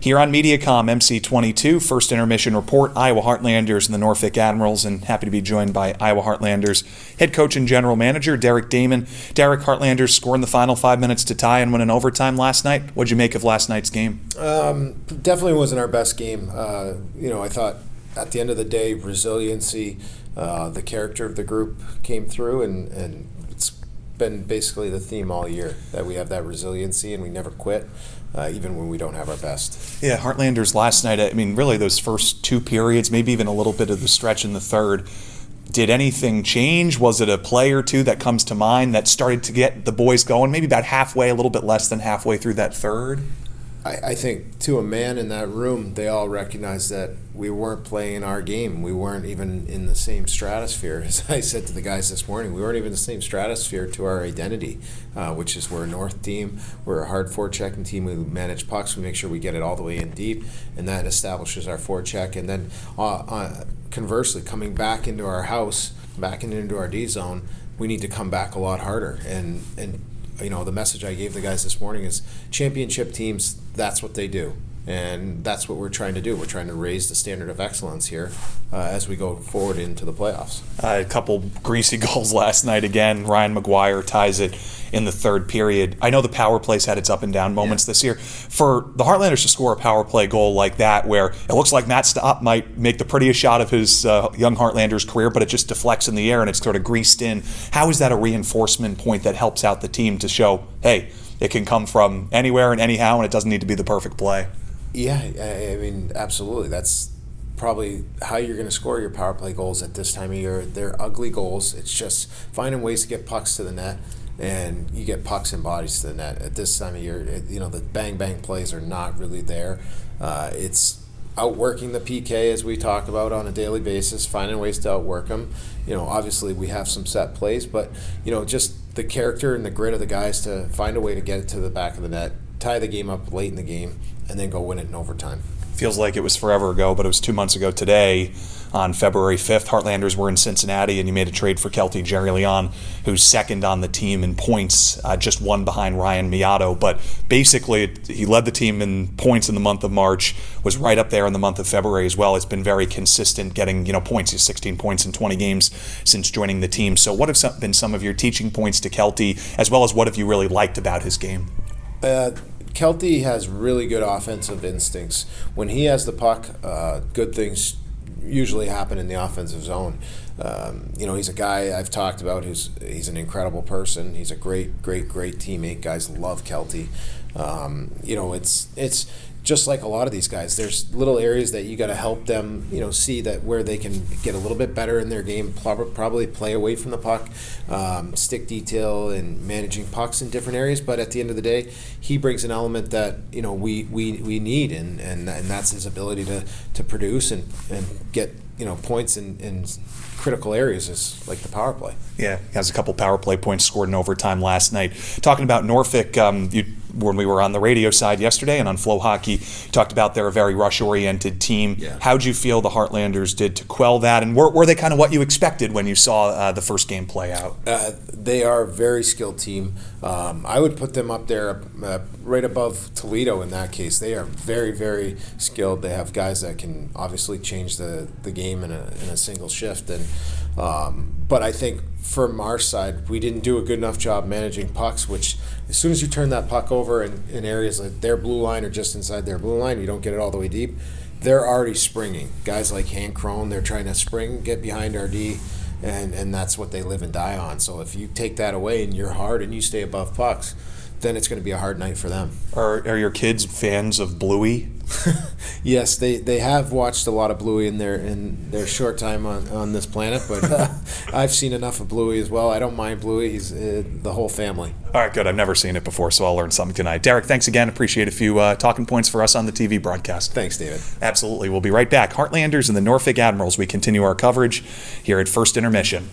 Here on MediaCom MC22, first intermission report, Iowa Heartlanders and the Norfolk Admirals, and happy to be joined by Iowa Heartlanders head coach and general manager Damon. Derek, Heartlanders scoring the final 5 minutes to tie and win in overtime last night. What'd you make of last night's game? Definitely wasn't our best game. I thought at the end of the day, resiliency, the character of the group came through, and it's been basically the theme all year that we have that resiliency and we never quit. Even when we don't have our best. Yeah, Heartlanders last night, I mean, really those first two periods, maybe even a little bit of the stretch in the third, did anything change? Was it a play or two that comes to mind that started to get the boys going, maybe about halfway, a little bit less than halfway through that third? I think to a man in that room, they all recognized that we weren't playing our game. We weren't even in the same stratosphere. As I said to the guys this morning, we weren't even in the same stratosphere to our identity, which is we're a north team, we're a hard forechecking team, we manage pucks, we make sure we get it all the way in deep, and that establishes our forecheck. And then conversely, coming back into our house, back into our D zone, we need to come back a lot harder. And the message I gave the guys this morning is championship teams, that's what they do. And that's what we're trying to do. We're trying to raise the standard of excellence here as we go forward into the playoffs. A couple greasy goals last night again. Ryan McGuire ties it in the third period. I know the power play's had its up and down moments this year. For the Heartlanders to score a power play goal like that, where it looks like Matt Stopp might make the prettiest shot of his young Heartlanders career, but it just deflects in the air and it's sort of greased in. How is that a reinforcement point that helps out the team to show, hey, it can come from anywhere and anyhow, and it doesn't need to be the perfect play? Yeah, I mean, absolutely. That's probably how you're going to score your power play goals at this time of year. They're ugly goals. It's just finding ways to get pucks to the net, and you get pucks and bodies to the net. At this time of year, the bang-bang plays are not really there. It's outworking the PK, as we talk about on a daily basis, finding ways to outwork them. Obviously we have some set plays, but, just the character and the grit of the guys to find a way to get it to the back of the net, tie the game up late in the game, and then go win it in overtime. Feels like it was forever ago, but it was 2 months ago today. On February 5th, Heartlanders were in Cincinnati, and you made a trade for Kelty Jerry Leon, who's second on the team in points, just one behind Ryan Miato. But basically, he led the team in points in the month of March, was right up there in the month of February as well. It's been very consistent getting points. He's 16 points in 20 games since joining the team. So what have been some of your teaching points to Kelty, as well as what have you really liked about his game? Kelty has really good offensive instincts. When he has the puck, good things usually happen in the offensive zone. He's a guy I've talked about he's an incredible person. He's a great teammate. Guys love Kelty. It's just like a lot of these guys. There's little areas that you got to help them, see that where they can get a little bit better in their game. Probably play away from the puck, stick detail, and managing pucks in different areas. But at the end of the day, he brings an element that we need, and that's his ability to produce and get points in critical areas, is like the power play. Yeah, he has a couple power play points scored in overtime last night. Talking about Norfolk, when we were on the radio side yesterday and on Flow Hockey, you talked about they're a very rush-oriented team. Yeah. How'd you feel the Heartlanders did to quell that, and were they kind of what you expected when you saw the first game play out? They are a very skilled team. I would put them up there right above Toledo in that case. They are very, very skilled. They have guys that can obviously change the game in a single shift. But I think from our side, we didn't do a good enough job managing pucks, which as soon as you turn that puck over in areas like their blue line or just inside their blue line, you don't get it all the way deep, they're already springing. Guys like Han Crone, they're trying to spring, get behind our D, and that's what they live and die on. So if you take that away and you're hard and you stay above pucks, then it's going to be a hard night for them. Are your kids fans of Bluey? Yes, they have watched a lot of Bluey in their short time on this planet, but I've seen enough of Bluey as well. I don't mind Bluey. He's the whole family. All right, good. I've never seen it before, so I'll learn something tonight. Derek, thanks again. Appreciate a few talking points for us on the TV broadcast. Thanks, David. Absolutely. We'll be right back. Heartlanders and the Norfolk Admirals. We continue our coverage here at First Intermission.